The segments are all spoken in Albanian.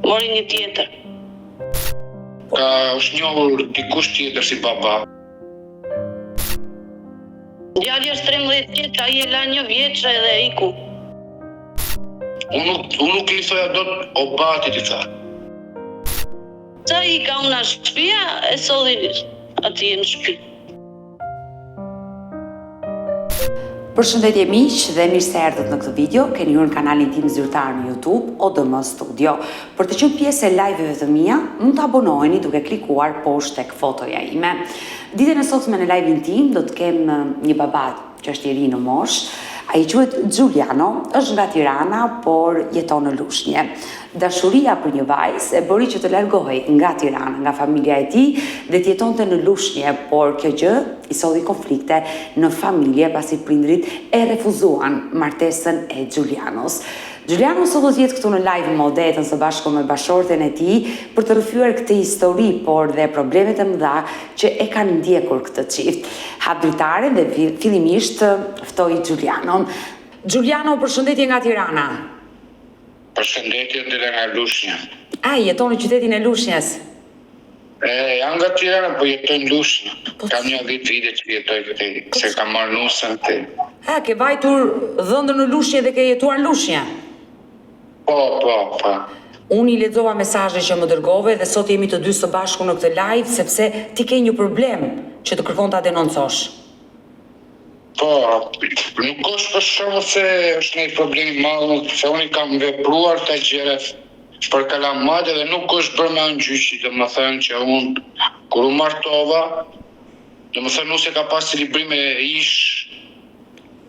Mori një tjetër. Ka është njohur dikush tjetër si baba? Djali është 13 vjeç, ai e la 1 vjeç edhe iku. Unë nuk i thoja dot o bati ti tha. Sa i ka unë shtëpia e solli atje në shtëpi. Përshëndetje miq dhe mirë se erdhët në këtë video. Keni hyrë në kanalin tim zyrtar në YouTube ODM Studio. Për të qenë pjesë e live-eve të mia, mund të abonoheni duke klikuar poshtë tek fotoja ime. Ditën e sotme në live-in tim do të kem një baba që është i ri në moshë. Ai quhet Giuliano, është nga Tirana, por jeton në Lushnjë. Dashuria për një vajzë e bëri që të largohej nga Tirana, nga familja e tij dhe të jetonte në Lushnjë, por kjo gjë i solli konflikte në familje pasi prindrit e refuzuan martesën e Giulianos. Giuliano sot do të jetë këtu në live modetën së bashku me bashorten e tij për të rrëfyer këtë histori, por dhe problemet e mëdha që e kanë ndjekur këtë çift. Hap dritare dhe fillimisht ftoi Giulianon. Giuliano, përshëndetje nga Tirana. Përshëndetje dhe nga Lushnja. Jeton në qytetin e Lushnjës? Jam nga Tirana, po jetoj në Lushnjë. Kam një 10 vite që jetoj këtej, se kam marrë nusën këtej. Ke vajtur dhëndër në Lushnjë dhe ke jetuar në Lushnjë? Po. Unë i lexova mesazhet që më dërgove dhe sot jemi të dy së bashku në këtë live sepse ti ke një problem që të kërkon ta denoncosh. Po, nuk është për shkak se është një problem i madh, se unë kam vepruar të gjërat për kalamate dhe nuk është bërë me gjyqi, domethënë që unë kur u martova, domethënë nuk se ka pas cilibrim e ish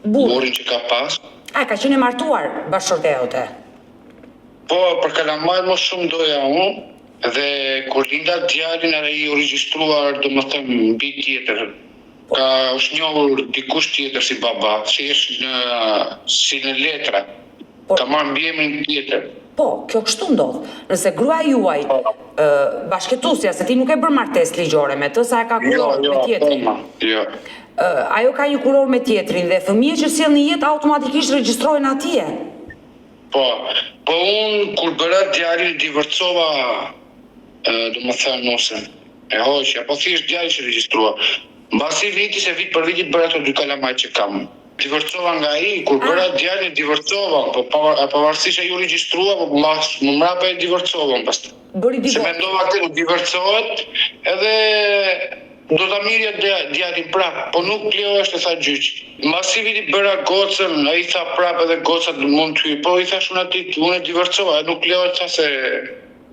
burrin që ka pas. Ka qenë e martuar bashkëshortja jote? Po, për kalamat më shumë doja unë dhe kur linda djalin ai u regjistruar domethënë mbi tjetër. Ka është njohur dikush tjetër si baba, si në letra. Ka marrë mbiemrin tjetër. Po, kjo kështu ndodh. Nëse gruaja juaj bashkëtuesja, se ti nuk e bën martesë ligjore me të, sa e ka kuror me tjetrin. Jo. Ajo ka një kuror me tjetrin dhe fëmijët që sjellin në jetë automatikisht regjistrohen atje. Po unë kur bëra djalin divorcova, domethënë nusën e hoqja, po thjesht djali që regjistrua. Mbasi viti se vit për vitit bëra ato dy kalamaj që kam. Divorcova nga ai, kur bëra djalin divorcova, po pavarësisht se ju regjistrua, po më mrapa e divorcova pastaj. Se mendova këtë nuk divorcohet, edhe do ta mirja djalin prap, po nuk lejohesh të tha gjyq. Mbasi viti bëra gocën, ai tha prap edhe gocat mund të hyj, po i thash unë atij, unë e divorcova, nuk lejohet tha se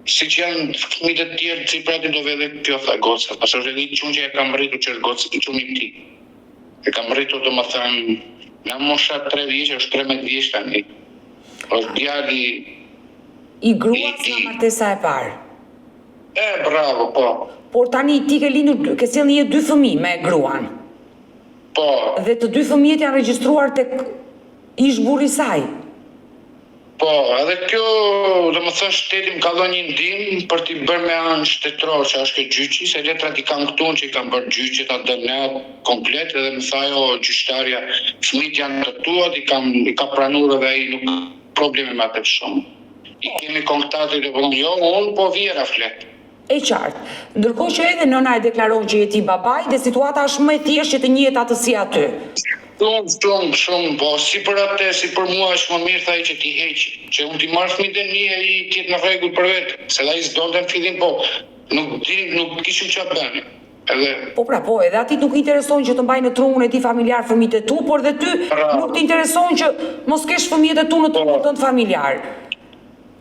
siç janë fëmijët e tjerë si prati do vë kjo tha goca, pastaj është edhe çun që e kam rritur që është gocë i çuni i tij. E kam rritur domethënë në mosha 3 vjeç, është 13 vjeç tani. Është djali i gruas nga martesa e parë. Bravo, po. Por tani ti ke lindur, ke sjellë një 2 fëmijë me gruan. Po. Dhe të 2 fëmijët janë regjistruar tek ish burri i saj. Po, edhe kjo, domethënë shteti më ka dhënë një ndihmë për t'i bërë me anë shtetëror, që është kjo gjyqi, se letrat i kam këtu që i kam bërë gjyqi ta dënë komplet edhe më tha jo gjyqtarja, fëmijët janë të tuat, i ka pranuar edhe ai nuk probleme me atë shumë. I kemi kontakte dhe po jo, unë po vjera flet. E qartë. Ndërkohë që edhe nëna e deklaron që je ti babai dhe situata është më e thjeshtë që të njihet atë si aty. Shumë, po si për atë, si për mua është më mirë thaj që ti heq, që unë ti marrë fëmijët e mi e i tjetë në rregull për vetë, se da i s'donte në fillim, po nuk kishim ç'a bëni. Po, edhe atit nuk intereson që të mbaj në trungun e ti familjar fëmijët e tu, por dhe ty nuk t'intereson që mos kesh fëmijët e tu në trungun tënd familjar.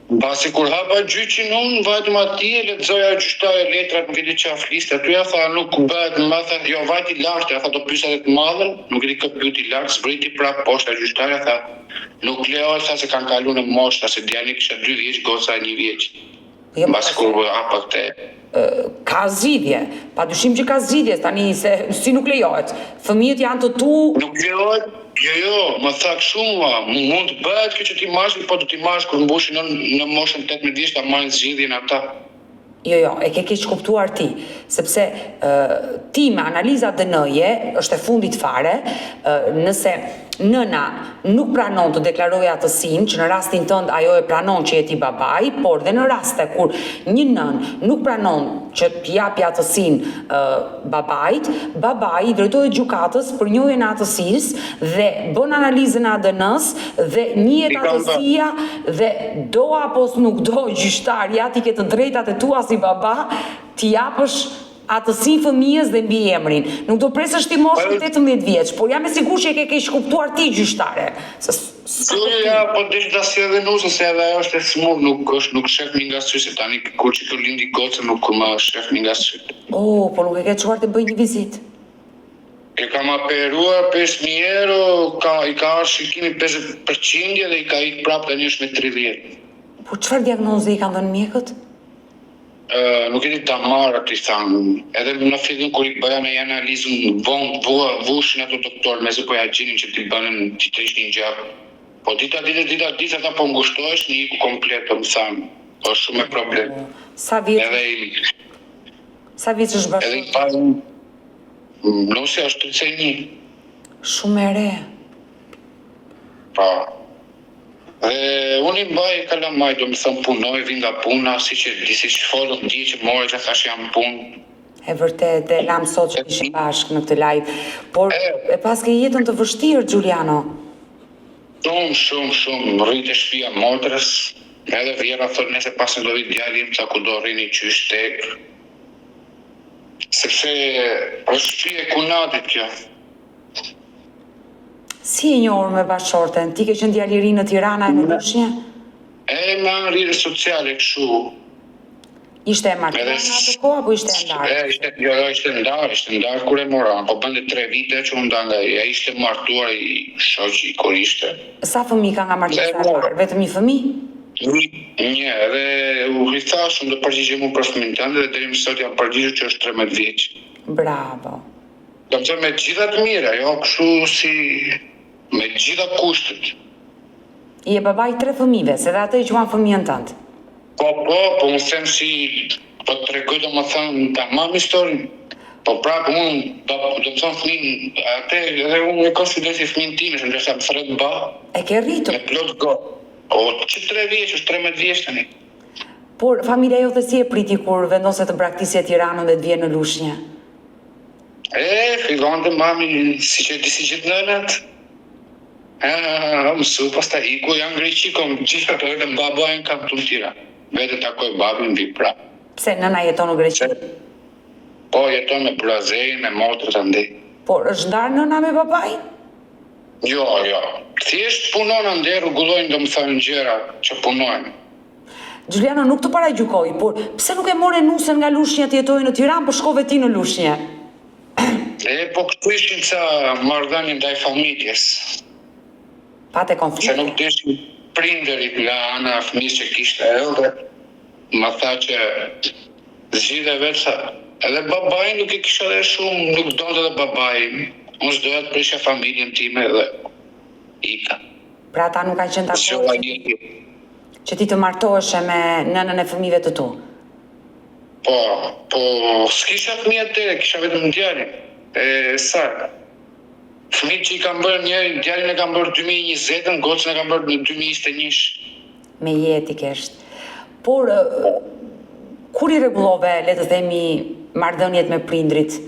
Basi kur hapa gjyqin unë, vajtëm atje, lexoja gjyqtare letrat, nuk e di çfarë fliste, aty ja tha nuk bëhet, më tha, jo vajti lartë, ja tha do pyesa edhe të madhen, nuk e di kë pyeti lartë, zbriti prap poshtë gjyqtare, tha, nuk lejohet, tha se kanë kaluar në moshë, se djali kisha 2 vjeç, goca 1 vjeç. Basi kur hapa këtë. Ka zgjidhje, padyshim që ka zgjidhje, tani se si nuk lejohet. Fëmijët janë të tu. Nuk lejohet. Jo, më tha shumë, mund të bëhet kjo që ti marrësh, po do ti marrësh kur mbushin në moshën 18 vjeç ta marrin zgjidhjen ata. Jo, e ke keq kuptuar ti, sepse ti me analiza DNA-je është e fundit fare, nëse nëna nuk pranon të deklarojë atësinë, që në rastin tënd ajo e pranon që je ti babai, por dhe në raste kur një nën nuk pranon që t'japi atësinë babait, babai drejtohet gjykatës për njohjen e atësisë dhe bën analizën e ADN-s dhe njihet atësia dhe do apo nuk do gjyqtarja ti ke të drejtat e tua si baba t'i japësh atësinë fëmijës dhe mbi emrin. Nuk do presësh ti mosh 18 vjeç, por jam e sigurt që e ke keq kuptuar ti gjyqtare. Po dish ta sjell edhe nusën se edhe ajo është e smur, nuk shef mi nga sy se tani kur që të lindi gocën nuk më shef mi nga sy. Po nuk e ke çuar të bëj një vizitë. E kam aperuar 5.000 euro, i ka arë shikimi 50% dhe i ka ikë prapë tani është me 30. Po çfarë diagnoze i kanë dhënë mjekët? Nuk e di ta marrë aty thanë. Edhe në fillim kur i bëja me analizën, vushin ato doktor, me zë po ja gjinin që ti bënin ti trishnin gjak. Po dita ta po ngushtohesh një iku komplet, më thanë. Po shumë e problem. Sa vjeç është bashkë? Edhe i parë, nusja është 31. Shumë e re. Po. Dhe unë i mbaj kalamaj, do më thëmë punoj, vin nga puna, si që folën di që more që thash jam punë. E vërtet, e lam sot që ishim bashkë në këtë live. Por e pas ke jetën të vështirë, Giuliano? Shumë, rritë e shtëpia motrës, edhe vjera thot nëse pas në do vitë djalim, sa ku do rrini qysh tek. Sepse është shtëpia e kunatit kjo. Si e njohur me bashorten? Ti ke qenë djalë i ri në Tirana e në Lushnjë? Me anërire sociale këshu. Ishte e martuar në atë kohë apo ishte e ndarë? Ishte ndarë kur e mora, po bënde 3 vite që unë nga ja ishte martuar i shoqi kur ishte. Sa fëmijë ka nga martuar? Vetëm një fëmijë? Një, edhe u i thash, unë do përgjigje mu për fëmin tënde dhe deri më sot jam përgjigjur që është 13 vjeç. Bravo. Do më thënë me gjitha të mira, jo kështu si me gjitha kushtet. I e babaj 3 fëmijëve, se dhe atë i quan fëmijën tënd. Po më them si, po të tregoj do më thënë tamam historin. Po prapë unë, do më thënë fëmin, atë edhe unë e konsider si fëmin time, që ndërsa më thret ba. E ke rritur? Me plot go. O, që 3 vjeç, është 13 vjeç tani. Por familja jote si e priti kur vendose të braktisje Tiranën dhe të vjen në Lushnjë? Fillon të mami, si që disi gjithë nënat. Mësu, pas ta iku, janë Greqi, kom gjithë ato edhe më babajnë kam të në tira. Vete takoj babin vi pra. Pse nëna jeton në Greqi? Po, jeton me Brazejnë, me motrë të ndej. Por është ndarë nëna me babajnë? Jo. Thjesht punon ande, rrugullojnë do më thënë gjera që punojnë. Giuliano, nuk të para gjukoj, por pse nuk e more nusën nga Lushnjë të jetojnë në Tiranë, por shkove ti në Lushnjë? Po këtu ishin ca marrëdhënie ndaj familjes. Pate konflikte? Se nuk deshin prindërit nga ana e fëmijës që kishte edhe. Më tha që zgjidhe vetë, edhe babai nuk e kisha dhe shumë, nuk donte edhe babai. Unë s'doja të prisha familjen time dhe ika. Pra ata nuk kanë qenë dakord që ti të martoheshe me nënën e fëmijëve të tu? Po, s'kisha fëmijë atere, kisha vetëm djalin. Fëmijët që i kam bërë njëri, djalin e kam bërë 2020, gocën e kam bërë në 2021. Me jetë i kesht. Por, kur i rregullove, le të themi, marrëdhëniet me prindrit?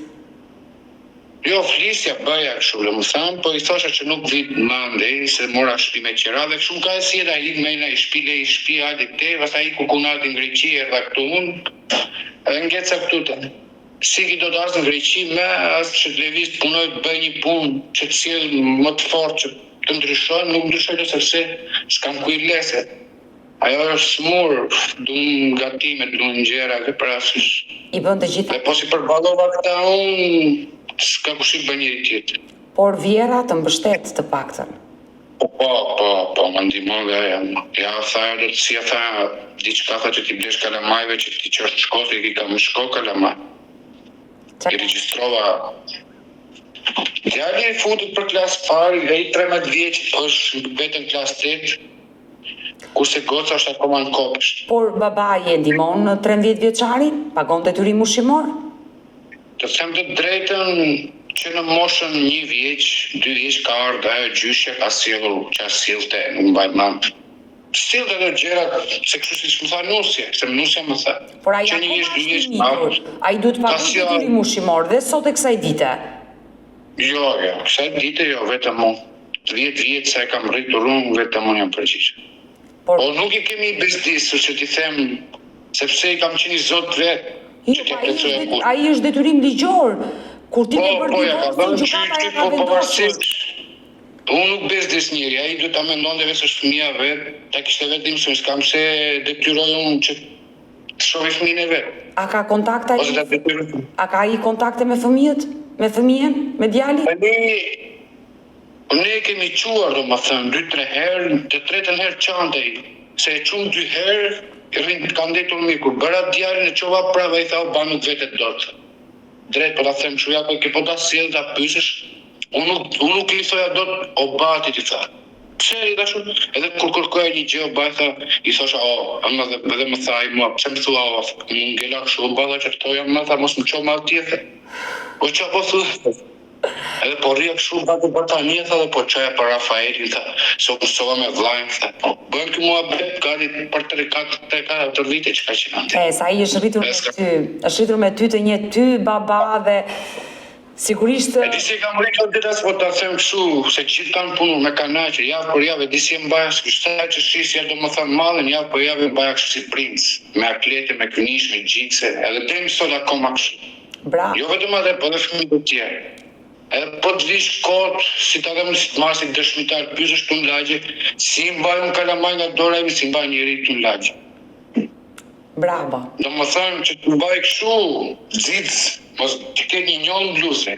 Jo, flisja bëja kështu, më thamë, po i thosha që nuk vit më andej, se mora shtëpi me qera, dhe kështu ka e si edhe i me i shtëpi, hajde te, vasta i ku kunati në Greqi, erdha këtu unë, edhe ngeca këtu të. Si ki do të asë në Greqi me, asë që të levis të punoj të bëj një punë që të sjellë më të fort që të ndryshojnë, nuk ndryshojnë sepse s'kam kuj lese. Ajo është smur, du në gatime, du në gjera, ke parasysh. I bën të gjitha. Dhe po si përballova këta unë, s'ka kushit bë njëri tjetë. Por vjera të mbështet të paktën. Po, më ndihmon dhe aja. Ja, tha, do të si tha, diçka tha që ti blesh kalamajve, që ti qërë në shkollë, i ka më shko kalamaj. I regjistrova. Djali i fundit për klasë parë, ai 13 vjeç, është vetëm klasë 8. kurse goca është akoma në kopësht. Por babai e ndihmon 13 vjeçarin, pagon detyrim ushqimor? Të them të drejtën, që në moshën 1 vjeç, 2 vjeç ka ardhur ajo gjyshja ka sjellur, që sillte, nuk mbaj mend. Sillte ato gjërat, se kështu siç më tha nusja, se nusja më tha. Por ai që akoma 1 vjeç, 2 vjeç është i mitur. Ai duhet pagon detyrim ushqimor dhe sot e kësaj dite. Jo, kësaj dite jo, vetëm unë. 10 vjetë sa e kam rritur unë, vetëm unë jam përgjigjur. Po nuk i kemi bezdisur që t'i them, sepse i kam qenë i zot vetë. Ai është detyrim ligjor. Kur ti ke bërë divorcin, gjykata ja ka vendosur. Unë nuk bezdis njëri, ai duhet ta mendonte vetë se është fëmia vetë, ta kishte vetë mësuar, s'kam se detyroj unë që të shohë fëmijën e vet. A ka kontakte ai? A ka ai kontakte me fëmijët? Me fëmijën? Me djalin? Ne kemi quar, domethënë, 2-3 herë, të tretën herë çantej, se e çum 2 herë, ka ndetur mirë. Kur bëra djalin e çova prapë, ai tha, "Ba nuk vetet dot." Drejt po ta them kështu, ja po ta sjell ta pyesësh. Unë nuk i thoja dot o batit, i tha. Pse i tash? Edhe kur kërkoja një gjë, ba i thosha, ama dhe më tha ai mua, pse më thua, më ngela kështu, ba që thoja më tha, mos më ço më atje. Po çfarë po thua? Edhe po rria kështu batu batania tha dhe po çoja për Rafaelin tha, se u mësova me vllajin tha. Po bën kë muhabet gati për 3-4 vite çka që kanë. Sa ai është rritur me ty, është rritur me ty të një ty baba dhe sigurisht e di se kam rritur ditës po ta them kështu, se gjithë kanë punuar me kanaqe, javë për javë, di si e mbaja kështu që shisja domethënë mallin javë për javë mbaja kështu si princ, me atlete, me kënish, me xhikse, edhe deri sot akoma kështu. Bravo. Jo vetëm atë, po edhe fëmijët e tjerë. Edhe po të vish kot, si ta them si të marrësi dëshmitar, pyesësh tu në lagje, si mbajmë kalamaj nga dora imi, si mbaj njeri tu në lagje. Bravo. Domethënë që të mbaj kështu, xic, mos të ketë një njëllë bluse.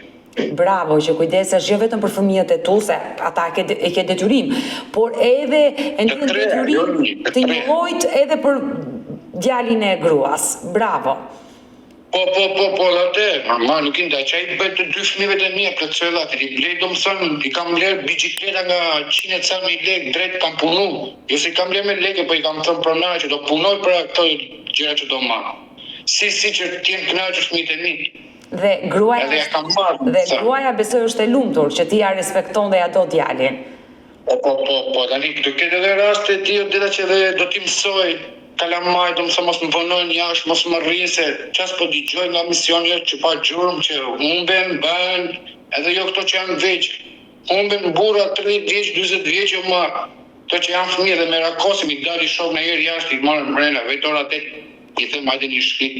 Bravo, që kujdesesh jo vetëm për fëmijët e tu, se ata e ke detyrim, por edhe e ndjen detyrim të njëjtojt edhe për djalin e gruas. Bravo. Po, atë, normal, nuk i ndaj, që ai bëjt të 2 fëmijëve të mia, plotësoj dhatë, i blej domethënë, i kam bler bicikleta nga 100.000 lekë, drejt kam punu. Jo se i kam bler me lekë, po i kam thënë pronarë që do punoj për ato gjëra që do marr. Si që t'jen kënaqur fëmijët e mi. Dhe gruaja besoj është e lumtur që ti ja respekton dhe ato djalin. Po, tani do ketë edhe raste e tillë dita që dhe do t'i mësoj kalamaj, do mësoj mos më punojnë jashtë, mos më rrinë, se qas po dëgjoj nga misionet që pa gjurmë, që humben, bën, edhe jo këto që janë veq, humben burra 30 vjeç, 40 vjeç, jo ma, këto që janë fëmijë dhe me rakosim, i dali shok në herë jashtë, i marrën mrena, vetë ora 8, i them hajde një shkit,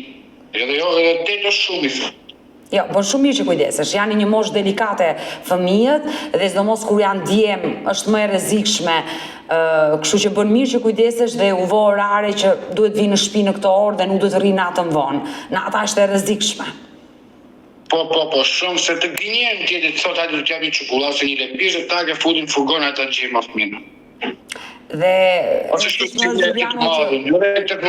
edhe 8 është shumë, i them. Jo, po shumë mirë që kujdesesh, janë një moshë delikate fëmijët dhe sidomos kur janë djem është më e rrezikshme, kështu që bën mirë që kujdesesh dhe u vë orare që duhet vi në shtëpi në këto orë dhe nuk duhet rri natën vonë. Nata është e rrezikshme. Po, shumë se të gënjen tjetë të thot hajde të t'japi çokoladë se një lepishë ta ke futin furgon ata gjejmë fëmijën. Dhe ose të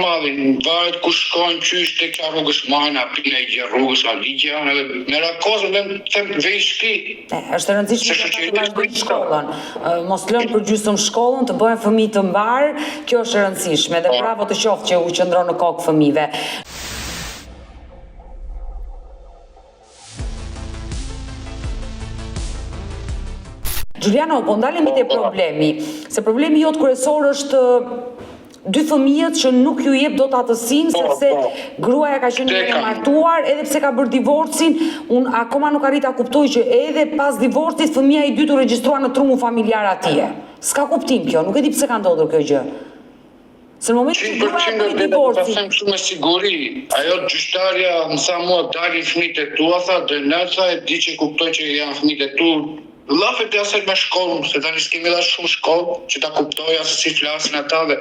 madhin, varet ku shkojnë qysh të kja rrugës majnë, apine i gjë rrugës, a ligja, me rakosën dhe më them vej shki. Është e rëndësishme që të vazhdojnë shkollën, mos lënë për gjysmë shkollën, të bëhen fëmijë të mbarë, kjo është e rëndësishme dhe bravo të qoftë që u qëndron në kokë fëmijëve. Giuliano, po ndalemi te problemi, se problemi jot kryesor është 2 fëmijët që nuk ju jep dot atësinë, sepse gruaja ka qenë e martuar, edhe pse ka bërë divorcin, unë akoma nuk arrit ta kuptoj që edhe pas divorcit fëmia i dytë u regjistrua në trungun familjar atje. S'ka kuptim kjo, nuk e di pse ka ndodhur kjo gjë. Se në moment që gruaja bërë divorcin... Të them kështu me siguri, ajo gjyqtarja më tha mua dali fëmijët e tua, tha dënatha e di që kuptoj që janë fëmijët e tu. Lafet e aset me shkollën, se tani s'kemi dha shumë shkollë, që ta kuptoja se si flasin ata dhe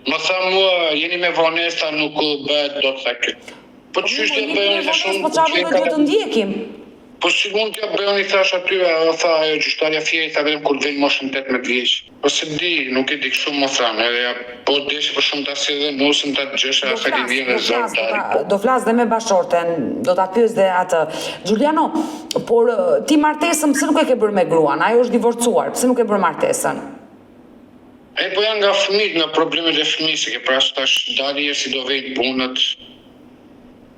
më tha mua, jeni me vonesta, nuk bëhet do të thekë. Po qysh të bëjoni të shumë... Po qarë do të ndjekim? Po si mund t'ja bëjoni thash atyre, tha ajo gjyqtarja fjerit, tha vetëm kur vjen moshën 18 vjeç. Po se di, nuk e di kështu më thanë, edhe po deshi për shumë ta si dhe nusën ta gjësha, sa ki vjen dhe zorë. Do flas dhe me bashorten, do ta pyes dhe atë. Giuliano, por ti martesën pse nuk e ke bërë me gruan? Ajo është divorcuar, pse nuk e bërë martesën? E po janë nga fëmijët, nga problemet e fëmijës, se ke prasu tash dali si do vejnë punët.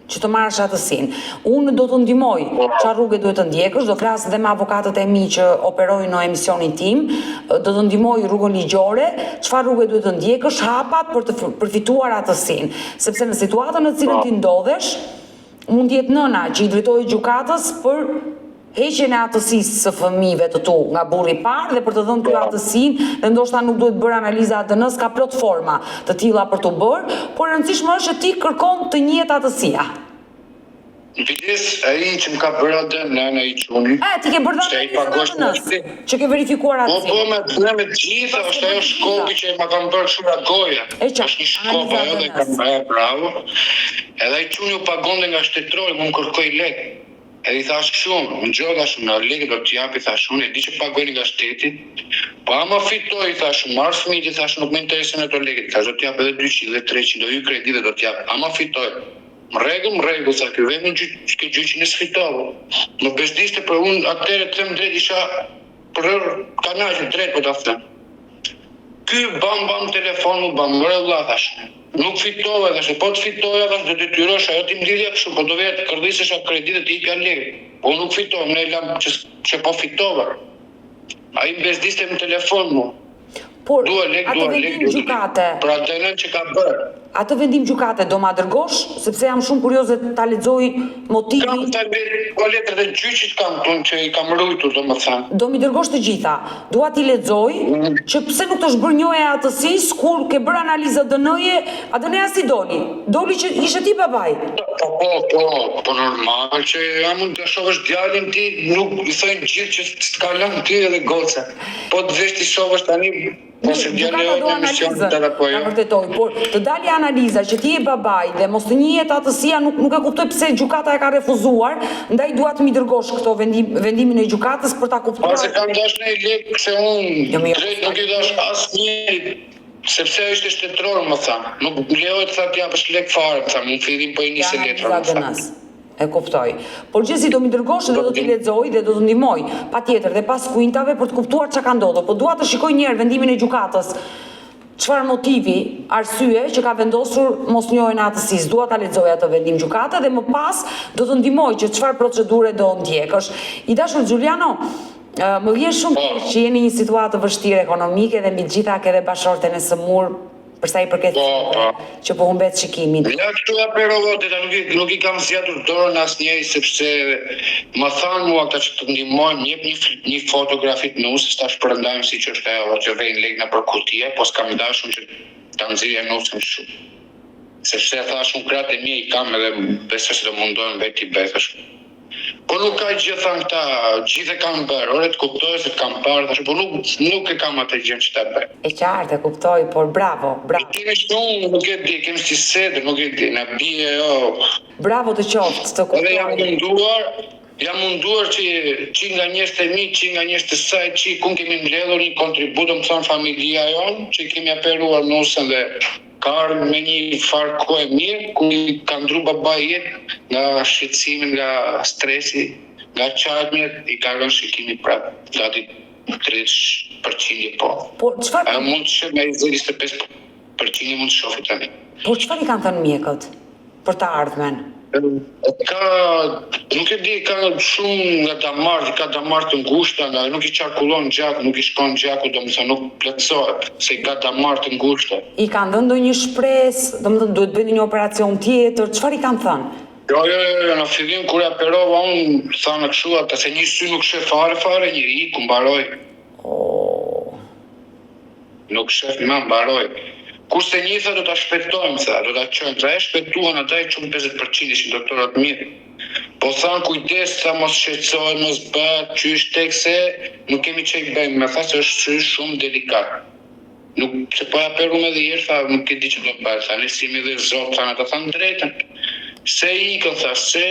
Që të marrësh atësinë. Unë do të ndihmoj çfarë rrugë duhet të ndjekësh, do flas edhe me avokatët e mi që operojnë në emisionin tim, do të ndihmoj rrugën ligjore, çfarë rrugë duhet të ndjekësh, hapat për të përfituar atësinë, sepse në situatën në cilën ti ndodhesh, mund të jetë nëna që i drejtohet gjykatës për heqjen e atësisë së fëmijëve të tu nga burri i parë dhe për të dhënë ty atësinë, dhe ndoshta nuk duhet bërë analiza ADN-s, ka plot forma të tilla për të bërë, por e rëndësishme është që ti kërkon të njëjtë atësia. Bides ai që më ka bërë ADN ai çuni. Ti ke bërë ADN-s, që ke verifikuar atësinë. Po me të gjitha, është ajo shkopi që ma kanë bërë shumë goja. Është një shkop ajo dhe kam bërë bravo. Edhe ai çuni u pagonte nga shtetërori, më kërkoi lek. Edhe i thash shumë, më gjodha shumë, në lekë do t'japi, thash unë, e di që pagojnë nga shteti, po ama fitoj, thash, marrë fëmijët, thash, nuk më interesën e to lekët, thash, do t'jap edhe 200 dhe 300, do ju kredi dhe do t'jap, ama fitoj. Më regu, sa kjo vemi që gjyqin e sfitovë. Më bezdiste për unë, atëre të them drejt isha për kanajë drejt, po t'a them. Ky bam telefon mu bam, mërë vlla, thash. Nuk fitove, thash, po të fitove, thash, do detyrosh, ajo ti mdidhja kështu, po do vetë kërdisësh atë kredi dhe ti i pja lekë. Po nuk fitove, ne lam që po fitove. A i bezdiste në telefon mu. Por, atë vendim gjykate. Pra dënën që ka bërë. Atë vendim gjykate do ma dërgosh, sepse jam shumë kurioze ta lexoj motivin. Kam të letrat e gjyqit kam tonë që i kam rujtur, do më thënë. Do mi dërgosh të gjitha. Dua t'i lexoj që pse nuk të shbërnjoje atësisë kur ke bërë analizë ADN-je, ADN-ja si doli? Doli që ishe ti babaj. Po normal që jam mund të shohësh djalin ti, nuk i thënë gjithë që t'ka lënë ty edhe goca. Po të vesh t'i shohësh tani. Gjykata do analizën, ta vërtetoj, por të dali analiza që ti je babaj dhe mos të njihet atësia, nuk e kuptoj pse gjykata e ka refuzuar, ndaj dua të mi dërgosh këto vendimin e gjykatës për ta kuptuar. Pasi kam dash në lekë se unë drejt nuk i dash asnjëri, sepse ishte shtetëror, më tha. Nuk lejohet tha të japësh lekë fare, tha, më fillim po i nisë letra, më tha. E kuptoj. Por gjithsesi do mi dërgosh dhe do t'i lexoj dhe do të ndihmoj, patjetër dhe pas kujtave për të kuptuar çka ka ndodhur. Po dua të shikoj një herë vendimin e gjykatës. Çfarë motivi, arsye që ka vendosur mos njohjen e atësisë. Dua ta lexoj atë vendim gjykate dhe më pas do të ndihmoj që çfarë procedure do ndjekësh. I dashur Giuliano, më vjen shumë keq që jeni në një situatë vështirë ekonomike dhe mbi të gjitha ke edhe bashorten e sëmur, përsa i përket që po humbet shikimin. Ja këtu aperovote, nuk i kam zgjatur dorën asnjëri sepse më thanë mua ata që të ndihmojmë, jep një fotografit nusës, tash përndajmë si që është ajo që vejnë legna për kutia, po s'kam dashur që ta nxirja nusën shumë. Sepse thash unë kratë e mia i kam edhe besoj se do mundohen vetë i betësh. Po nuk ka gjë thanë këta, gjithë e kam bërë, ore të kuptoj se të kam parë, po nuk e kam atë gjë që ta bëj. E qartë, e kuptoj, por bravo. Kemi shumë, nuk e di, kemi si sedër, nuk e di, na bie Bravo të qoftë, të kuptoj. Edhe jam munduar që nga njerëzit e mi, që nga njerëzit e saj, që ku kemi mbledhur një kontribut, më thonë familja jonë, që kemi aperuar nusën dhe ka ardhur me një farë kohë e mirë, ku i ka ndru babai jetë nga shqetësimi, nga stresi, nga çajmet, i ka rënë shikimi prapë, gati 30% po. Por çfarë? Ajo mund të shoh me 25% mund të shohë tani. Por çfarë i kanë thënë mjekët për të ardhmen? Nuk e di, ka shumë nga damartë, ka damartë të ngushta, nuk i qarkullon gjaku, nuk i shkon gjaku, domethënë nuk plotësohet, se ka damartë të ngushta. I kanë dhënë ndonjë shpresë, domethënë duhet bëni një operacion tjetër, çfarë i kanë thënë? Jo, në fillim kur aperova unë thanë kështu ata se një sy nuk shef fare, njëri ku mbaroi. Nuk shef më mbaroi. Kurse një tha do ta shpejtojmë, tha, do ta çojmë, e shpejtuan ata i çon 50% ishin doktorat mirë. Po thanë kujdes, tha mos shqetësohet, mos bëhet qysh tekse nuk kemi çfarë bëjmë, më tha se është sy shumë delikat. Nuk se po aperuam edhe herë, tha nuk e di ç'do të bëj, tha ne simi dhe zot, thanë ata thanë drejtën. Se ikën, tha, se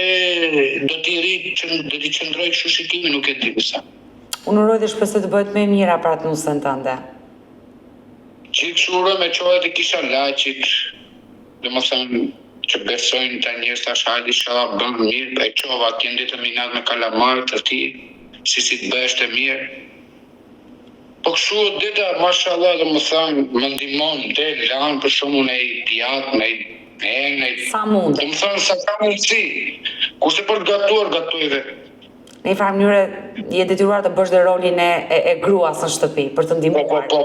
do t'i qëndroj kështu shikimi, nuk e di sa. Unë uroj dhe shpresoj të bëhet më e mira për atë nusën tënde. Që kështu uroj me qohet e kisha laqit, dhe më thëmë që besojnë të njërës të ashali shala bëmë mirë, e qova t'jen determinat me kalamarë të ti, si të bëheshte mirë. Po kështu dita, mashallah, dhe më thanë, më ndihmon del lanë për shkakun e pijat, në Sa mund. Do më thënë sa ka mundësi. Kurse për të gatuar, gatoj vetë. Në një farë mënyrë je detyruar të bësh dhe rolin e gruas në shtëpi për të ndihmuar. Po.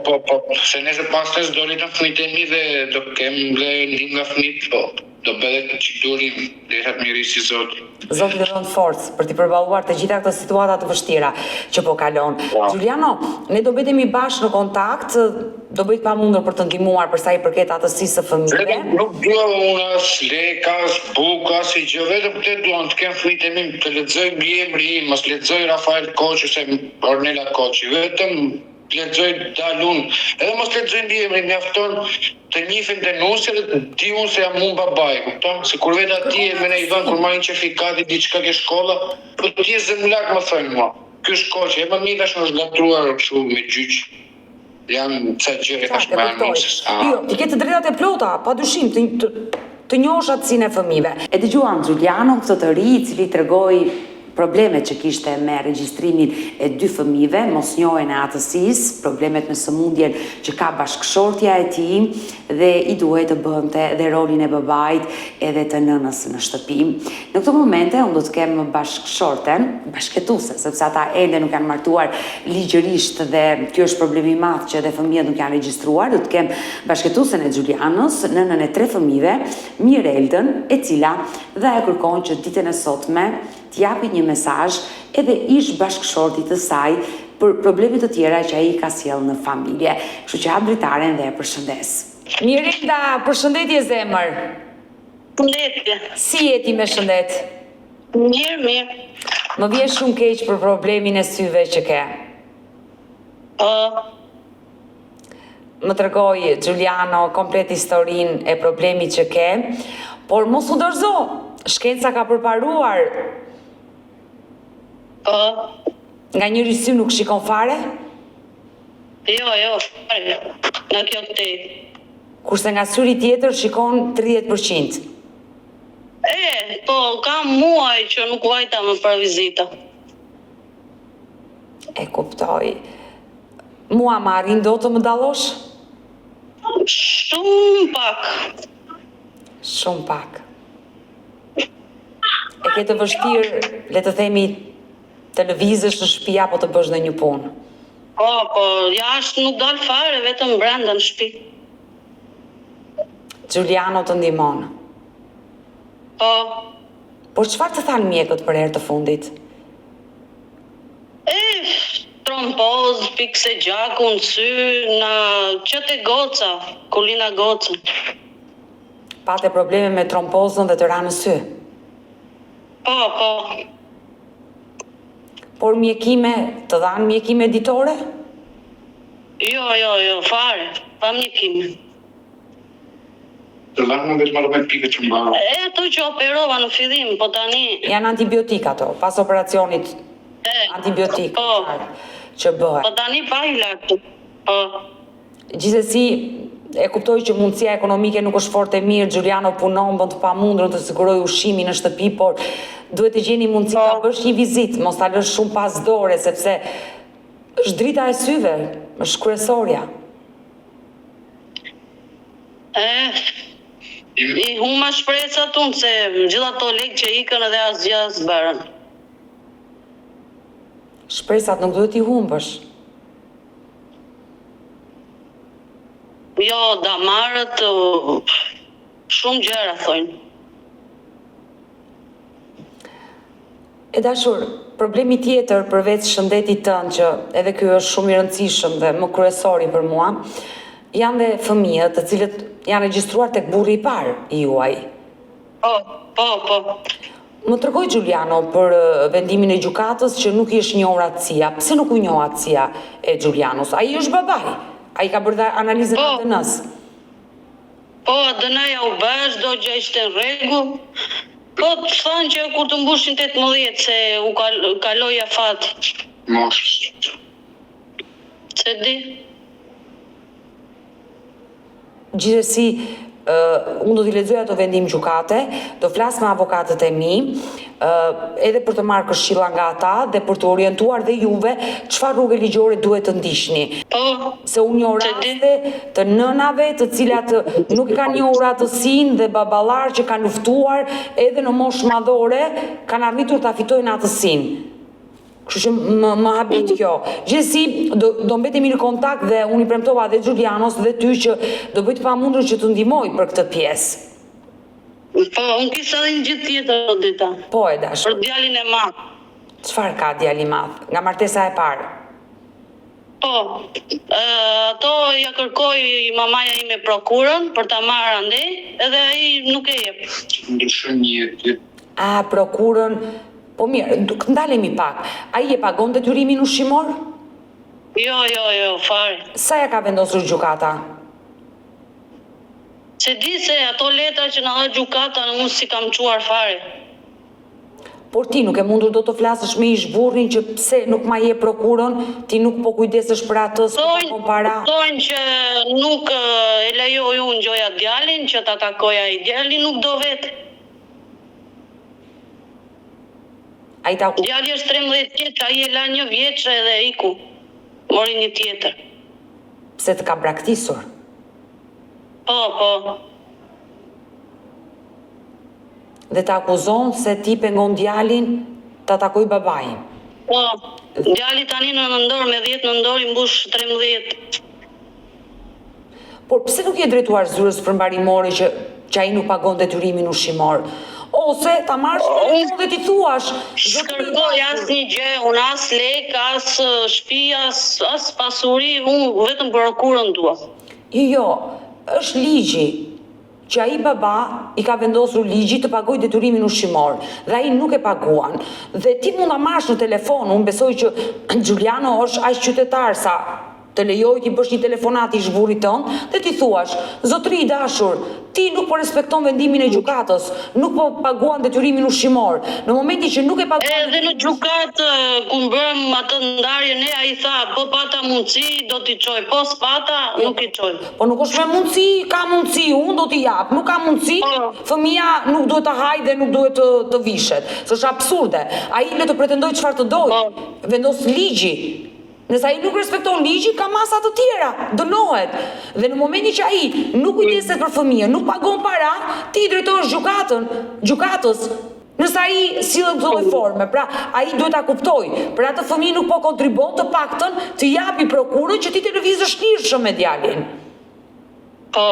Se nëse pas nesër do rritën fëmijët e mi dhe do kem dhe ndihmë nga fëmijët, po. Do bëhet çik durim, deshat mirë si Zoti. Zoti të dhënë forcë për t'i përballuar të gjitha këto situata të vështira që po kalon. Giuliano, ne do bëhemi bashkë në kontakt, do bëhet pamundur për të ndihmuar për sa i përket atësisë së fëmijëve. Nuk dua unë as lek, as buk, as i gjë, vetëm te duan të kem fëmijët e mi, të lexoj emri im, mos lexoj Rafael Koçi ose Ornela Koçi, vetëm lexoj Dalun, edhe mos lexoj emrin, mjafton të njihen denuncë dhe di unë se jam unë babai, kupton? Se kur vetë atje me ne i vën kur marrin certifikati diçka ke shkolla, po ti je zemlak më thënë mua. Ky është Koçi, e më mirë tash është gatruar kështu me gjyq. Janë ca gjëra tash me anonces. Jo, ti ke të drejtat e plota, padyshim të njohësh atësinë e fëmijëve. E dëgjuam Giuliano, këtë të ri i cili tregoi problemet që kishte me regjistrimin e 2 fëmijëve, mosnjohjen e atësisë, problemet me sëmundjen që ka bashkëshortja e tij dhe i duhej të bënte dhe rolin e babait edhe të nënës në shtëpi. Në këtë momente unë do të kem bashkëshorten, bashkëtuese, sepse ata ende nuk janë martuar ligjërisht dhe kjo është problemi i madh që edhe fëmijët nuk janë regjistruar. Do të kem bashkëtuesen e Giulianos, nënën e 3 fëmijëve, Mireldën, e cila dhe e kërkon që ditën e sotme t'japi një mesazh edhe ish bashkëshortit të saj për problemet të tjera që ai ka sjellë në familje. Kështu që hap dritaren dhe e përshëndes. Mirelda, përshëndetje zemër. Përshëndetje. Si je ti me shëndet? Mirë. Më vjen shumë keq për problemin e syve që ke. Më tregoi Giuliano komplet historinë e problemit që ke, por mos u dorëzo. Shkenca ka përparuar. Nga njëri sy nuk shikon fare? Jo, fare. Nga kjo këtej. Kurse nga syri tjetër shikon 30%. Po, kam muaj që nuk vajta më për vizita. E kuptoj. Mua më arrin do të më dallosh? Shumë pak. Shumë pak. E ke të vështirë, le të themi, të lëvizësh në shtëpi apo të bësh në një punë? Po, jashtë nuk dal fare, vetëm brenda në shtëpi. Giuliano të ndihmon. Po. Por çfarë të thanë mjekët për herë të fundit? Trompoz, pikse gjaku në sy, na qëte goca, kulina goca. Pate probleme me trompozën dhe të ra në sy? Po. Por mjekime, të dhanë mjekime ditore? Jo, fare, pa mjekime. Të dhanë vetëm ato me pikë që mbarë. Ato që operova në fillim, po tani... Janë antibiotik ato, pas operacionit antibiotik që bëhet. Po tani pa i laktu. Po. Gjithsesi, e kuptoj që mundësia ekonomike nuk është fort e mirë, Giuliano punon, bën të pamundurën të siguroj ushqimin në shtëpi, por duhet të gjeni mundësi ta bësh një vizitë, mos ta lësh shumë pas dore, sepse është drita e syve, është kryesorja. I huma shpresat unë se gjitha ato lekë që ikën edhe asgjë as bërën. Shpresat nuk duhet i humbësh. Jo, damarët, shumë gjëra thojnë. E dashur, problemi tjetër përveç shëndetit tënd që edhe ky është shumë i rëndësishëm dhe më kryesori për mua, janë dhe fëmijët të cilët janë regjistruar tek burri i parë i juaj. Po. Më tregoi Giuliano për vendimin e gjykatës që nuk i është njohur atësia. Pse nuk u njoh atësia e Giulianos? Ai është babai. Ai ka bërë analizën e ADN-s. Po, ADN-ja u bësh, do gjë ishte në rregull. Po, të thanë që kur të mbushin 18 se u kaloi afati. Mos. Se di? Gjithsesi, unë do t'i lexoj ato vendim gjykate, do flas me avokatët e mi, edhe për të marrë këshilla nga ata dhe për të orientuar dhe juve çfarë rrugë ligjore duhet të ndiqni. Po, Se unë njoh raste të nënave të cilat nuk kanë njohur atësinë dhe baballar që kanë luftuar edhe në moshë madhore kanë arritur ta fitojnë atësinë. Kështu që më habit kjo. Gjithsesi, do mbetemi në kontakt dhe unë i premtova dhe Giulianos dhe ty që do bëj të pamundur që të ndihmoj për këtë pjesë. po, unë kisha dhe një gjithë tjetër dita. Po e dashur. Për djalin e madh. Çfarë ka djali i madh? Nga martesa e parë. Po, ato ja kërkoi mamaja ime prokurën për ta marrë andej, edhe ai nuk e jep. Ndryshon një Prokurën. Po mirë, ndalemi pak. Ai e pagon detyrimin ushqimor? Jo, fare. Sa ja ka vendosur gjykata? Se di se ato letra që na dha gjykata unë si kam çuar fare. Por ti nuk e mundur do të flasësh me ish burrin që pse nuk ma jep prokurën, ti nuk po kujdesesh për atë s'ka para. Thonë që nuk e lejoj unë gjoja djalin, që ta takoja i djalin, nuk do vetë. Djali është 13 vjeç, ai e la 1 vjeç edhe iku. Mori një tjetër. Pse të ka braktisur? Po. Dhe të akuzon se ti pengon djalin të takoj babain. Po, djali tani në nëndor, me 10 nëndor i mbush 13. Por pse nuk je drejtuar zyrës përmbarimore që ai nuk pagon detyrimin ushqimor? Ose ta marrësh telefon dhe ti thuash. Shkërkoj as një gjë, unë as lek, as shtëpi, as pasuri, unë vetëm prokurën dua. Jo, është ligji që ai baba i ka vendosur ligji të pagoj detyrimin ushqimor dhe ai nuk e paguan. Dhe ti mund ta marrësh në telefon, unë besoj që Giuliano është aq qytetar sa të lejoj ti bësh një telefonat i zhburrit tënd dhe ti thuash, zotëri i dashur, ti nuk po respekton vendimin e gjykatës, nuk po paguan detyrimin ushqimor. Në momentin që nuk e paguan. Edhe në gjykatë ku bëm atë ndarjen e ai tha, po pata mundësi do t'i çoj, po s'pata nuk i çoj. Po nuk është me mundësi, ka mundësi, unë do t'i jap, nuk ka mundësi, fëmia nuk duhet të hajë dhe nuk duhet të vishet. S'është absurde. Ai le të pretendojë çfarë të dojë. Vendos ligji. Nëse ai nuk respekton ligjin, ka masa të tjera, dënohet. Dhe në momentin që ai nuk kujdeset për fëmijën, nuk pagon para, ti drejtohesh gjykatës. Nëse ai sillet në këtë forme, pra ai duhet ta kuptojë, për atë fëmijë nuk po kontribon të paktën të japi prokurën që ti të lëvizësh lirshëm me djalin. Po.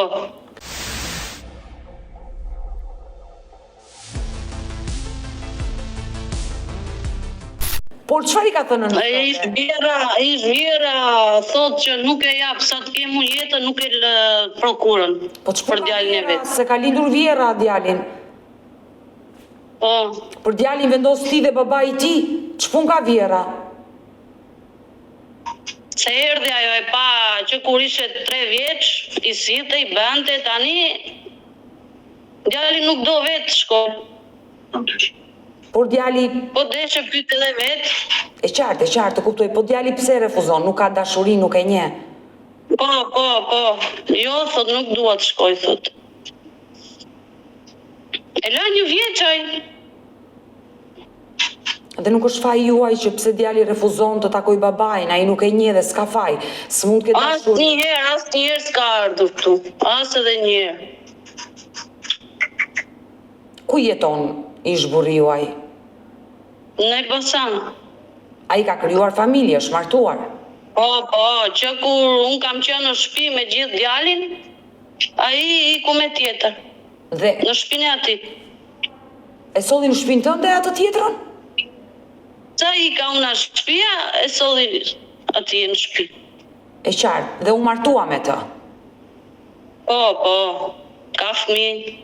Por çfarë i ka thënë në Ai zhvjera thotë që nuk e jap sa të kem unë jetën, nuk e lë prokurën për djalin e vet. Se ka lindur vjera djalin. Po. Për djalin vendos ti dhe babai i tij, ç'pun ka vjera? Se erdhi ajo e pa që kur ishte 3 vjeç, i sinte, i bante, tani djali nuk do vetë shkoj. Por djali... Po deshe pyet edhe vetë. E qartë, të kuptoj, po djali pse refuzon, nuk ka dashuri, nuk e njeh. Po. Jo, thot, nuk dua të shkoj, thot. E la 1 vjeç ai. Dhe nuk është faji juaj që pse djali refuzon të takoj babain, ai nuk e njeh dhe s'ka faj. S'mund të ketë dashuri. Asnjëherë s'ka ardhur këtu. As edhe një herë. Ku jeton ish burri juaj? Në Elbasan. Ai ka krijuar familje, është martuar. Po, që kur unë kam qenë në shtëpi me gjithë djalin, ai iku me tjetër. Dhe në shtëpinë e atij. E solli në shtëpinë tënde atë tjetrën? Sa i ka unë në shtëpia, e solli atij në shtëpi. E qartë, dhe u martua me të? Po, ka fëmijë.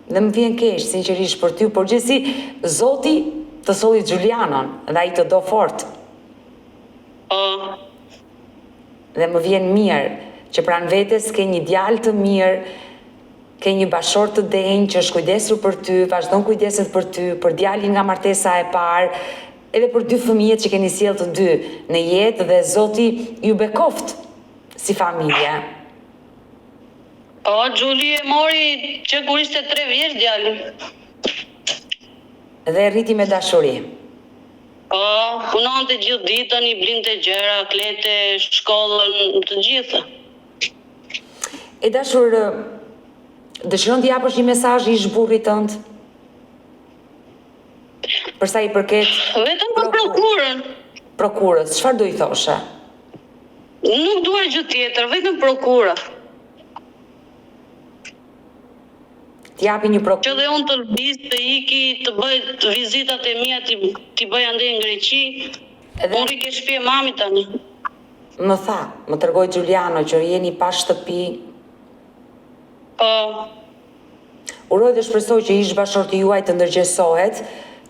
Dhe më vjen keq, sinqerisht për ty, por gjithsesi Zoti të solli Giulianon dhe ai të do fort. Po. Dhe më vjen mirë që pranë vetes ke një djalë të mirë, ke një bashkëshor të denjë që është kujdesur për ty, vazhdon kujdeset për ty, për djalin nga martesa e parë, edhe për 2 fëmijët që keni sjellë të 2 në jetë dhe Zoti ju bekoft si familje. Po, Gjuli e mori që kur ishte 3 vjeç djalin. Dhe rriti me dashuri. Po, punonte gjithë ditën, i blinte gjëra, klete, shkollën, të gjitha. E dashur, dëshiron t'i japësh një mesazh ish burrit tënd? Për sa i përket Vetëm për prokurën. prokurës, çfarë do i thoshe? Nuk dua gjë tjetër, vetëm prokura. T'japi një Që prokurë. dhe unë të lëviz, të iki, të bëj të vizitat e mia, t'i bëj ande në Greqi. Unë rri ke shtëpi e mami tani. Më tha, më tregoi Giuliano që jeni pa shtëpi. Po, Uroj dhe shpresoj që ish bashorti juaj të ndërgjegjësohet,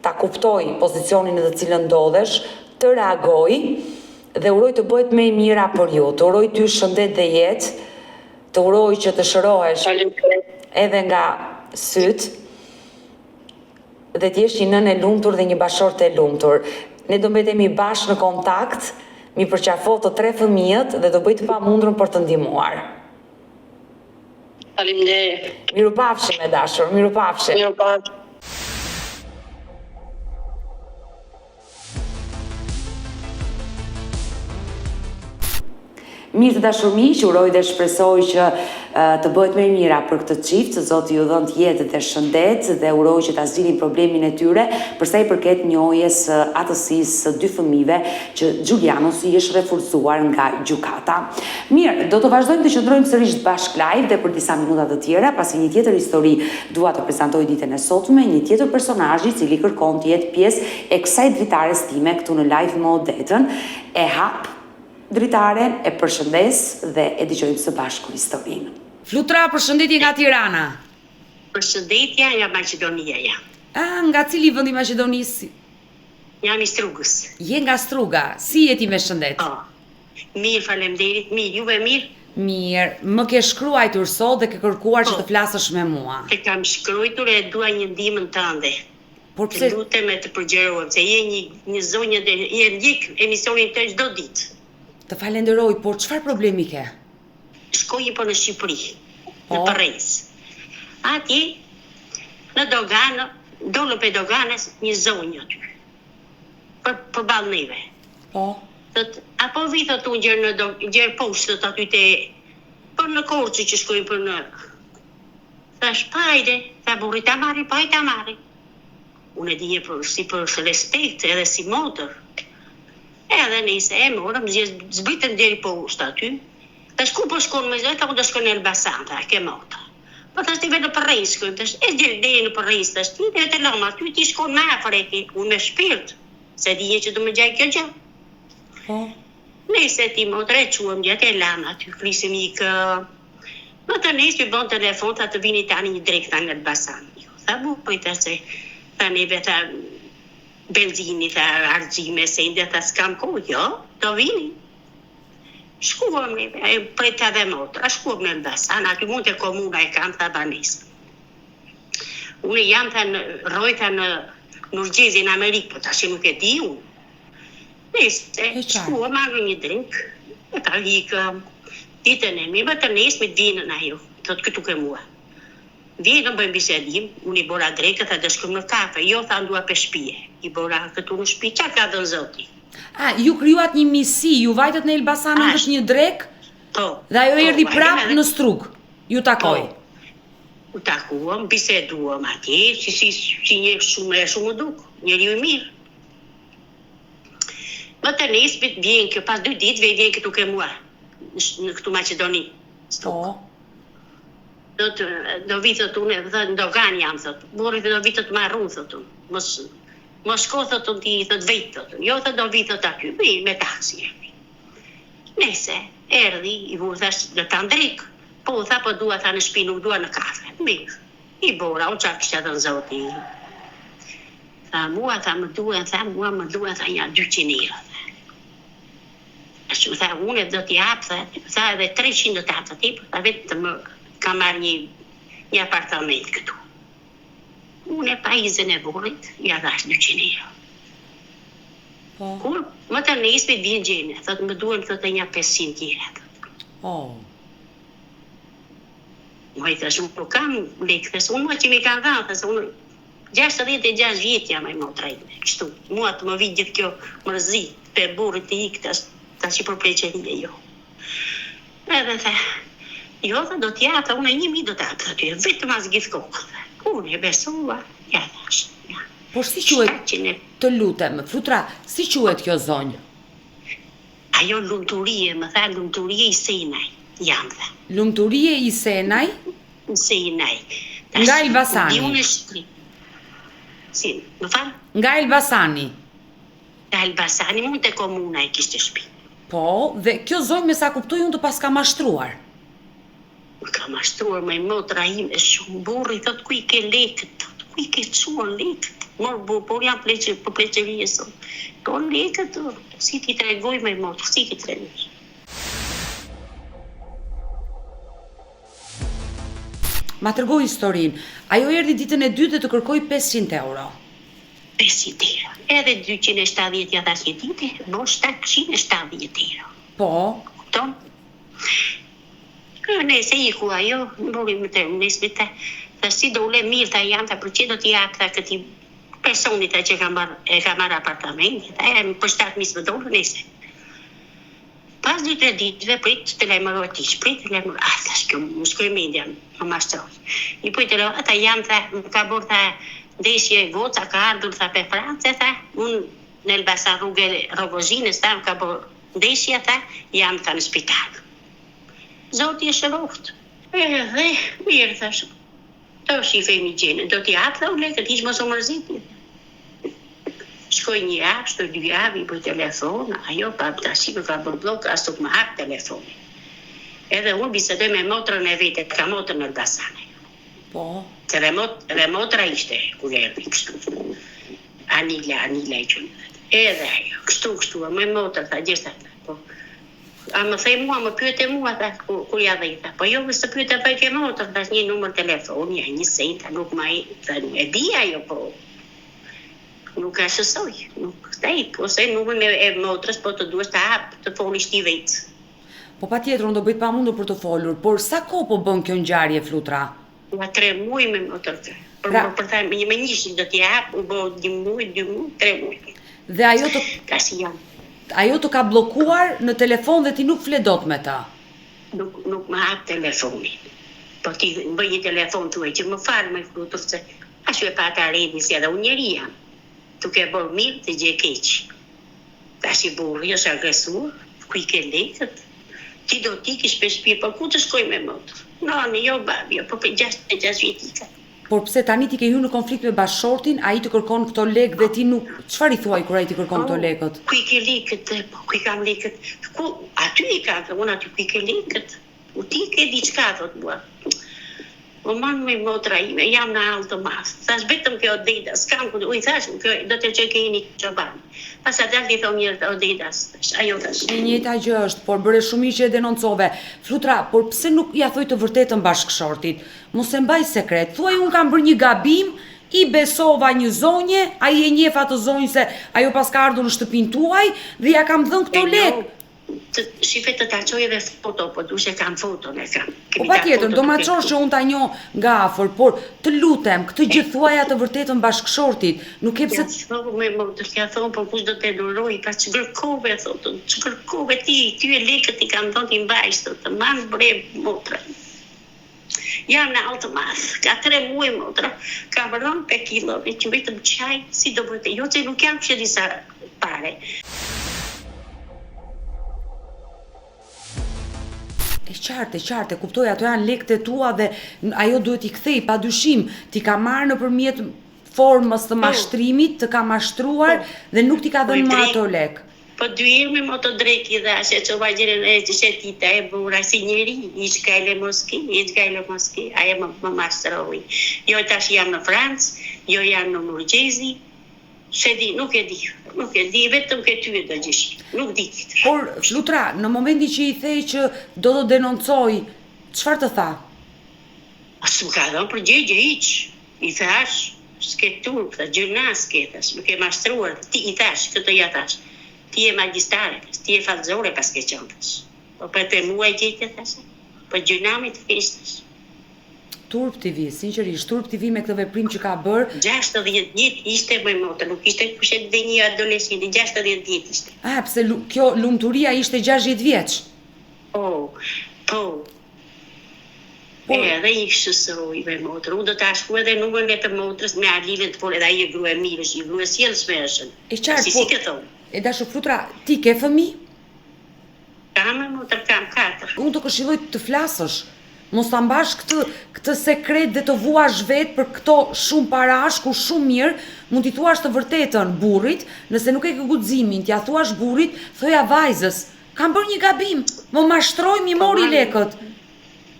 ta kuptoj pozicionin në të cilën ndodhesh, të reagoj dhe uroj të bëhet më e mira për ju. Të uroj ty shëndet dhe jetë, të uroj që të shërohesh faleminderit. edhe nga syt dhe t'jesh një nën e lumtur dhe një bashortë e lumtur. Ne do mbetemi bashkë në kontakt, mi përqafo të 3 fëmijët dhe do bëj të pamundurën për të ndihmuar. Faleminderit. Mirupafshim e dashur, mirupafshim. Mirupafshim. Mirë të dashur miq, uroj dhe shpresoj që të bëhet më e mira për këtë çift, Zoti ju dhënë jetë dhe shëndet dhe uroj që ta zgjidhin problemin e tyre për sa i përket njohjes së atësisë së 2 fëmijëve që Giuliano si është refulsuar nga gjykata. Mirë, do të vazhdojmë të qëndrojmë sërish bashkë live dhe për disa minuta të tjera, pasi një tjetër histori dua të prezantoj ditën e sotme, një tjetër personazh i cili kërkon të jetë pjesë e kësaj dritares time këtu në live me Odetën, e hap dritaren, e përshëndes dhe e dëgjojmë së bashku historinë. Flutra, përshëndetje nga Tirana. Përshëndetja nga Maqedonia jam. Nga cili vend i Maqedonisë? Jam i Strugës. Je nga Struga. Si jeti me shëndet? Po. Mirë, faleminderit. Mirë, juve mirë? Mirë, më ke shkruajtur sot dhe ke kërkuar që të flasësh me mua. Te kam shkruajtur e dua një ndihmën tënde. Por Të pse lutem e të përgjerohem, se je një zonjë dhe je ndjek emisionin të çdo ditë. të falenderoj, por çfarë problemi ke? Shkoj për në Shqipëri, në Po. Përrejs. Atje, në doganë, dole për doganës një zonjë aty. Për balë neve. Po. Thot, apo vi thot unë gjerë poshtë thot aty te për në Korçë që shkojnë për në. Thash pajde, tha burri ta marri, paj ta marri. Unë e dije si për respekt edhe si motër. Edhe nëse e morëm, zbritëm deri poshtë aty. Tash ku po shkon me zë, ta ku do shkon në Elbasan, tha, ke mota. Po tash ti vetë në Përrejs shkojmë, tash e deri në Përrejs, tash ti vetë lëm aty, ti shkon me afër e unë me shpirt, se dije që do më gjaj kjo gjë. Po. Nëse ti motre quëm gjatë e lam aty, flisim ikë. Më të nesë bën telefon, tha të vini tani një drejt nga Elbasan. Tha bukoj të se, tha neve tha benzini, tha argjime, se ndë, tha s'kam kohë, jo, do vini. Shkuam neve, prej të dhe motra, shkuam në Elbasan, aty mund të komuna e kam, tha banesë. Unë jam tha në rojta në Nurgjezi në Amerikë, po tash nuk e di unë. Nëse, shkuam marrë një drink, e ta hikë, ditën e mi, më të nesë me vinën ajo, thot këtu ke mua. Vinën bëjmë bisedim, unë i bora drekë, tha dhe shkëm në kafe, jo tha ndua për shpije, i bora këtu në shpi, qa ka dhënë zoti? Ju krijuat një misi, ju vajtët në Elbasan në një drek, Po. dhe ajo erdhi prapë në Strug. Ju takoj. U takuam, biseduam atje, si një shumë duk, njëri i mirë. Më të nesë vjen kjo, pas 2 ditë vjen këtu ke mua, në këtu Maqedoni. Po. Do vi thot unë, në dogan jam thot, bori do vi thot marrun thot unë, mos shko thot unë ti thot vejt thot unë, jo thot do vi thot aty, me taksi. Nese, erdi, i vu thash në Tandrik, po tha po dua tha në shtëpi, nuk dua në kafe, mirë, i bora, unë qarë kështë të në zoti. Tha mua, tha më duen, tha një 200 euro. Ashtu tha unë do t'i hapë, tha edhe 300 do t'hapë, tha vetë të më ka marrë një apartament këtu. Unë e pajizën e burrit, ja dhash 200 euro. Po. Kur më të nesme vjen gjene, thot më duhen thot e një 500 tjera. Oh. Më i thash, unë nuk kam lekë, thash, unë më që mi kanë dhanë, thash, unë 66 vjet jam ai motra ime, kështu. Mua të më vi gjithë kjo mërzi për burrit të ik tash për pleqerie jo. Edhe the, jo, do t'ja, unë 1000 do t'apë aty, vetëm as gjithë kokë. Unë e besova, ja thash. Por si quhet, të lutem, Flutra, si quhet kjo zonjë? Ajo lumturie, më tha lumturie i Senaj, jam dhe. Lumturie i Senaj? Senaj. Nga Elbasani. Unë shtri. Si, më falë? Nga Elbasani. Nga Elbasani, mund të komuna e kishte shtëpi. Po, dhe kjo zonjë me sa kuptoj unë të pas ka mashtruar. Ka mashtruar me motra ime shumë, burri thot ku i ke lekët, ku i ke quar lekët. Morë bu, por jam për pleqerie sot. Po lekët, si ti tregoj me motrë, si ti tregoj. Ma tërgoj historinë, ajo erdi ditën e dytë dhe të kërkoj 500 euro. 500 euro. Edhe 270 ja thash një dite, bo 770 euro. Po? Kupton? Nese iku ajo, mbori më të nesmite, dhe si do ule mirë ta janë, ta për që do t'i japë ta këti personit që ka marrë apartamentit, e më për 7.000 më dolë, nese. Pas 2-3 ditëve prit të lajmëroj ti, prit të lajmëroj, thash kjo më shkoj mendja, më mashtroj. I prit të lajmëroj, ata jam, tha, më ka bërë, tha, ndeshje goca, ka ardhur, tha, për Francë, tha, unë në Elbasan rrugë Rogozhinës, tha, më ka bërë ndeshje, tha, jam, tha, në spital. Zoti e shëroft. Dhe, mirë, thash, to shifemi gjenë, do t'i apë, tha, u lekët, ishë mos o mërziti. Shkoj një javë, shkoj 2 javë, i bëj telefon, ajo pa tashi më ka bërë blok, as tuk më hap telefoni. Edhe unë bisedoj me motrën e vete, ka motrën në Elbasane. Po. Se dhe motra ishte, kur erdi kështu. Anila i qënë. Edhe ajo, kështu, me motrë, tha, gjitha, po. A më thej mua, më pyete mua, tha, kur ja dhe i tha, po jo, vësë pyete për ke motrë, tha, një numër telefoni, një sejta, nuk ma e di ajo, po. Nuk e shësoj, nuk tejt, ose numër e motrës, po të duesh të hapë, të folisht i vetë. Po pa tjetër, unë do bëjt pa mundur për të folur, por sa ko po bën kjo ngjarje, Flutra? Nga 3 muaj me motrë të. Për ta me njëshin do t'ja hapë, u bo 1 muaj, 2 muaj, 3 muaj. Dhe ajo të ka blokuar në telefon dhe ti nuk fle dot me ta? Nuk më hapë telefonin. Po ti më bëj një telefon të që më falë me Flutur, se ashtu e pa ta redi si edhe unë njeri jam. Tuk e bërë mirë të gje keqë. Ta shi burri është agresuar, ku i ke lekët. Ti do t'i kish për shpirë, po ku të shkoj me motrë? Nani, jo babi, po për 6 vjetika. Por pse tani ti ke hyrë në konflikt me bashkëshortin, ai të kërkon këto lekë dhe ti nuk... Çfarë i thuaj kur ai ti kërkon këto lekët? Ku i ke lekët, po ku i kam lekët? Ku, aty i kam, unë aty ku i ke lekët. U ti ke diçka, thot mua. O manë me motra ime, jam në altë masë. Thash vetëm kjo Odedas, s'kam ku, i thash, do të që keni qëbanë. Pas atë i thonë njërë Odedas, ajo thash. E njëjta gjë është, por bëre shumë që e denoncove. Flutra, por pse nuk ja thoj të vërtetën bashkëshortit? Mos e mbaj sekret, thuaj unë kam bërë një gabim, i besova një zonje, ai e njeh atë zonjë se ajo pas ka ardhur në shtëpinë tuaj dhe ja kam dhënë këto lekë. Shifet të ta qoj edhe foto, po du që kam foton e kam. Po pa tjetër, do ma qosh që unë ta njo nga afër, por të lutem, këtë gjithë thuaja të vërtetën bashkëshortit, nuk e pse... Ja thonë me më të kja thonë, por kush do të duroj, pa që gërkove, thotën, që gërkove ti e lekët i kam thonë t'i mbajsh, të manë bre motra. Jam në altë masë, ka 3 muaj motra, ka vërën 5 kilove, që vetëm qaj, si do vërte, jo që nuk jam që disa pare. E qartë, kuptoj, ato janë lekët e tua dhe ajo duhet i kthej, pa dyshim, ti ka marrë nëpërmjet formës të mashtrimit, të ka mashtruar dhe nuk ti ka dhënë më ato lekë. Po 2 herë me moto dreki dhe ashe që vajgjerën e shetita e bura si njeri, i shkajle Moski, aje më mashtroi. Jo tash jam në Francë, jo jam në Nurgjezi, nuk e di, vetëm ke ty e do gjeshi, nuk di tjetër. Por, Flutra, në momenti që i thej që do të denoncoj, çfarë të tha? Asë më ka dhënë përgjigje hiç, i thash, s'ke turp, gjëna s'ke, thash, më ke mashtruar, ti i thash, këtë ja thash, ti e magjistare, ti e fallëzore pas ke qenë, thash. Po për të muaj gjete, thash, po gjëna me të kesh, thash. turp TV, sinqerisht, turp TV me këtë veprim që ka bërë. 60 vjet ishte më motë, nuk ishte kushet dhe një adoleshenti, 60 vjet ishte. Pse kjo lumturia ishte 60 vjeç? Po. Edhe i shësëroj me motrë, unë do të ashku edhe numën e të motrës me Arlivet, por edhe aje grue mirë është, i grue sjellë shmeshën. E qartë, si ke thonë? E dashur Flutra, ti ke fëmi? Kam e motrë, kam 4. Unë të këshilloj të flasësh, mos ta mbash këtë sekret dhe të vuash vetë për këto shumë parash, ku shumë mirë mund t'i thuash të vërtetën burrit, nëse nuk e ke guximin, t'ja thuash burrit, thoja vajzës, kam bërë një gabim, më mashtroj, mi mori lekët.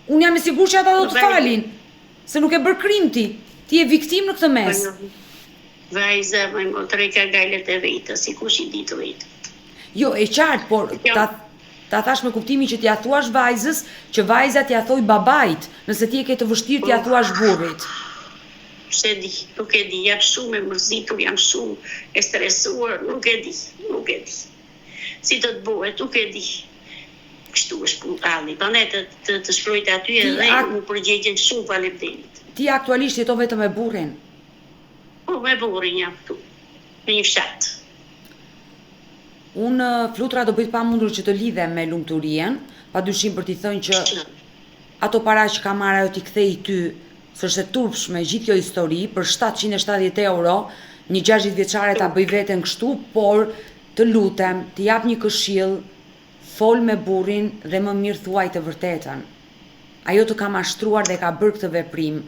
Unë jam e sigurt që ata do të falin, se nuk e bërë krim ti je viktim në këtë mes. Vajza, më motrë ka gajlet e vetës, si kush i ditë vetë. Jo, e qartë, por ta thash me kuptimin që t'ja thuash vajzës, që vajza t'ja thoj babait, nëse ti e ke të vështirë t'ja thuash burrit. Se di, nuk e di, jam shumë e mërzitur, jam shumë e stresuar, nuk e di. Si do të bëhet, nuk e di. Kështu është punë talli, bane të shprojt aty edhe më përgjegjen shumë faleminderit. Ti aktualisht jeton vetëm me burrin? Po, me burrin jam këtu, në një fshat. Unë, Flutra, do bëjt pamundur që të lidhem me lumturien, padyshim për t'i thënë që ato para që ka marrë ajo t'i kthej ty, s'është e turpsh me gjithë kjo histori, për 770 euro, një 60 vjeçare ta bëj veten kështu, por të lutem, t'i jap një këshill, fol me burrin dhe më mirë thuaj të vërtetën. Ajo të ka mashtruar dhe ka bërë këtë veprim.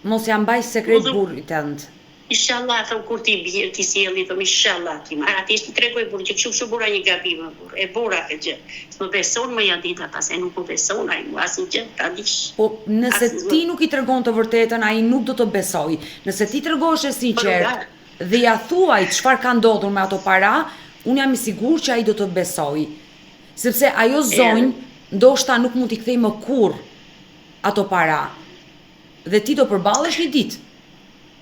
Mos ja mbaj sekret burrit tënd. Inshallah, thëm kur ti bjerë, ti sjelli, thëm inshallah, ti marrë, ati ishtë ti tregoj burë, që kështu bura një gabim e burë, e bura këtë gjë. Së më beson më ja dita, pas e nuk më beson, a i mu asin gjë, ta dish. Po, nëse ti nuk i tregon të vërtetën, a i nuk do të besoj. Nëse ti tregosh e sinqert dhe ja thuaj çfarë ka ndodhur me ato para, unë jam i sigurt që ai do të besoj. Sepse ajo zonjë ndoshta nuk mund t'i kthej më kurrë ato para. Dhe ti do përballesh një ditë.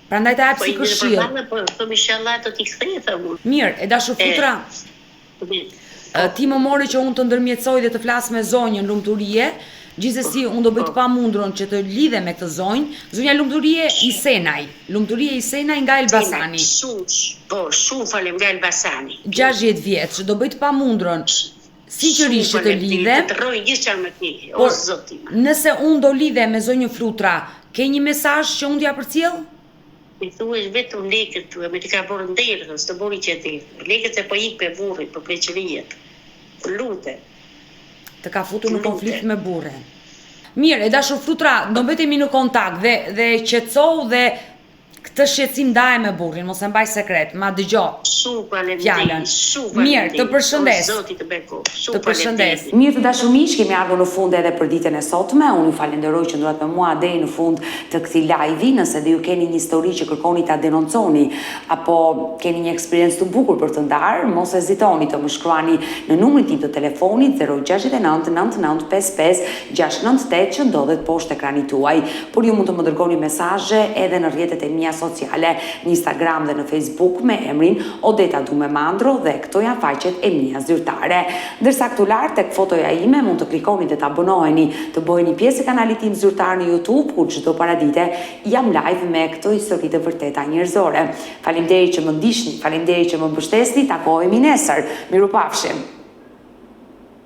Prandaj ta jap si këshill. Po, thëm inshallah do t'i kthej thëmë. Mirë, e dashur Flutra. Ti më mori që unë të ndërmjetësoj dhe të flas me zonjën lumturie. Gjithsesi, unë do bëj të pamundurën që të lidhem me këtë zonjë. Zonja Lumturie Isenaj. Lumturie Isenaj nga Elbasani. Shumë falem nga Elbasani. 60 vjeç, do bëj të pamundurën sinqerisht që të lidhem. Të rroj gjithë çfarë më thini, o zoti. Nëse unë do lidhem me zonjën Flutra, ke një mesazh që unë t'ja përcjell? Mi thuesh vetëm lekët tua, me t'i ka bërë nderë, s'të bori që ti. Lekët se po ik pe burrit, për pleqërijet. Lutem. Të ka futur në konflikt me burrin. Mirë, e dashur Flutra, do mbetemi në kontakt dhe qetësohu dhe këtë shqetësim ndaje me burrin, mos e mbaj sekret, ma dëgjoj. Fjalën. Mirë, të përshëndes. Zoti të beko. Të përshëndes. Mirë të dashur miq, kemi ardhur në fund edhe për ditën e sotme. Unë ju falenderoj që ndorat me mua deri në fund të këtij live-i. Nëse dhe ju keni një histori që kërkoni ta denonconi apo keni një eksperiencë të bukur për të ndarë, mos hezitoni të më shkruani në numrin tim të telefonit 069 99 55 698 që ndodhet poshtë ekranit tuaj. Por ju mund të më dërgoni mesazhe edhe në rrjetet e mia sociale, në Instagram dhe në Facebook me emrin Odeta Dume Mandro dhe këto janë faqet e mia zyrtare. Ndërsa këtu lart tek fotoja ime mund të klikoni dhe të abonoheni, të bëheni pjesë e kanalit tim zyrtar në YouTube, ku çdo paradite jam live me këto histori të vërteta njerëzore. Faleminderit që më ndiqni, faleminderit që më mbështesni, takohemi nesër. Mirupafshim.